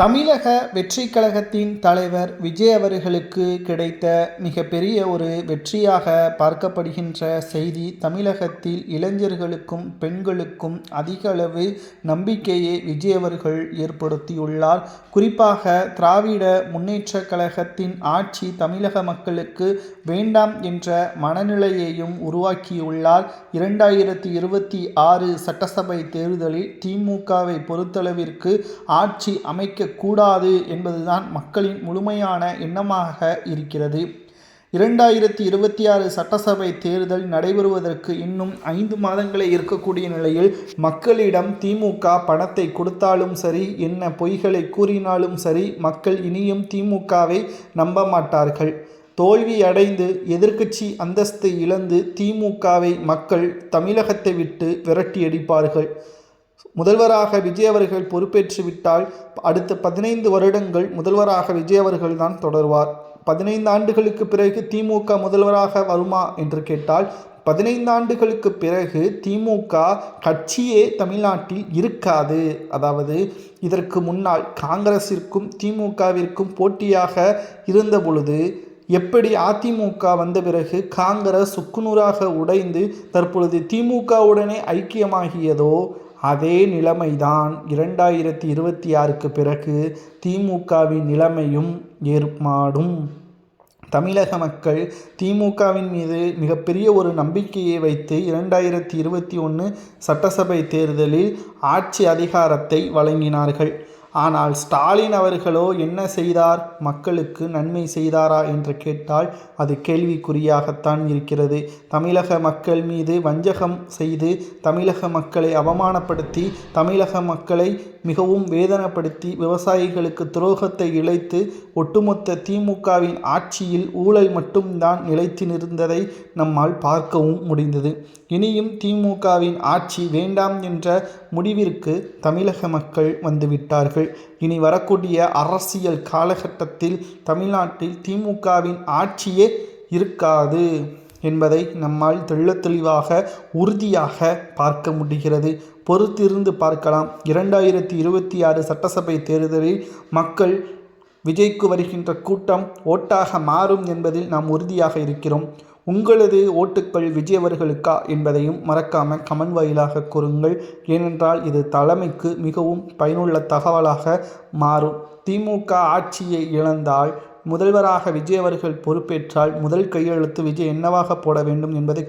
தமிழக வெற்றி கழகத்தின் தலைவர் விஜய் அவர்களுக்கு கிடைத்த மிகப்பெரிய ஒரு வெற்றியாக பார்க்கப்படுகின்ற செய்தி, தமிழகத்தில் இளைஞர்களுக்கும் பெண்களுக்கும் அதிக அளவு நம்பிக்கையை விஜய் அவர்கள் ஏற்படுத்தியுள்ளார். குறிப்பாக திராவிட முன்னேற்ற கழகத்தின் ஆட்சி தமிழக மக்களுக்கு வேண்டாம் என்ற மனநிலையையும் உருவாக்கியுள்ளார். 2026 சட்டசபை தேர்தலில் திமுகவை பொறுத்தளவிற்கு ஆட்சி அமைக்க கூடாது என்பதுதான் மக்களின் முழுமையான எண்ணமாக இருக்கிறது. 2026 சட்டசபை தேர்தல் நடைபெறுவதற்கு இன்னும் 5 மாதங்களே இருக்கக்கூடிய நிலையில் மக்களிடம் திமுக பணத்தை கொடுத்தாலும் சரி, என்ன பொய்களை கூறினாலும் சரி, மக்கள் இனியும் திமுகவை நம்ப மாட்டார்கள். தோல்வி அடைந்து எதிர்க்கட்சி அந்தஸ்து இழந்து திமுகவை மக்கள் தமிழகத்தை விட்டு விரட்டியடிப்பார்கள். முதல்வராக விஜய் அவர்கள் பொறுப்பேற்றுவிட்டால் அடுத்த 15 வருடங்கள் முதல்வராக விஜய் அவர்கள் தான் தொடர்வார். 15 ஆண்டுகளுக்கு பிறகு திமுக முதல்வராக வருமா என்று கேட்டால், 15 ஆண்டுகளுக்கு பிறகு திமுக கட்சியே தமிழ்நாட்டில் இருக்காது. அதாவது இதற்கு முன்னால் காங்கிரசிற்கும் திமுகவிற்கும் போட்டியாக இருந்த பொழுது எப்படி அதிமுக வந்த பிறகு காங்கிரஸ் சுக்குநூறாக உடைந்து தற்பொழுது திமுகவுடனே ஐக்கியமாகியதோ, அதே நிலைமைதான் 2026க்கு பிறகு திமுகவின் நிலைமையும் ஏற்படும். தமிழக மக்கள் திமுகவின் மீது மிகப்பெரிய ஒரு நம்பிக்கையை வைத்து 2021 சட்டசபை தேர்தலில் ஆட்சி அதிகாரத்தை வழங்கினார்கள். ஆனால் ஸ்டாலின் அவர்களோ என்ன செய்தார்? மக்களுக்கு நன்மை செய்தாரா என்று கேட்டால் அது கேள்விக்குறியாகத்தான் இருக்கிறது. தமிழக மக்கள் மீது வஞ்சகம் செய்து தமிழக மக்களை அவமானப்படுத்தி தமிழக மக்களை மிகவும் வேதனைப்படுத்தி விவசாயிகளுக்கு துரோகத்தை இழைத்து ஒட்டுமொத்த திமுகவின் ஆட்சியில் ஊழல் மட்டும்தான் நிலைத்து நின்றதை நம்மால் பார்க்கவும் முடிந்தது. இனியும் திமுகவின் ஆட்சி வேண்டாம் என்ற முடிவிற்கு தமிழக மக்கள் வந்துவிட்டார்கள். இனி வரக்கூடிய அரசியல் காலகட்டத்தில் தமிழ்நாட்டில் திமுகவின் ஆட்சியே இருக்காது என்பதை நம்மால் தெளிவாக உறுதியாக பார்க்க முடிகிறது. பொறுத்திருந்து பார்க்கலாம். 2026 சட்டசபை தேர்தலில் மக்கள் விஜய்க்கு வருகின்ற கூட்டம் ஓட்டாக மாறும் என்பதில் நாம் உறுதியாக இருக்கிறோம். உங்களது ஓட்டுக்கள் விஜய் அவர்களுக்கா என்பதையும் மறக்காமல் கமெண்ட் வாயிலாக கூறுங்கள். ஏனென்றால் இது தலைமைக்கு மிகவும் பயனுள்ள தகவலாக மாறும். திமுக ஆட்சியை இழந்தால் முதல்வராக விஜய் அவர்கள் பொறுப்பேற்றால் முதல் கையெழுத்து விஜய் என்னவாக போட வேண்டும் என்பதை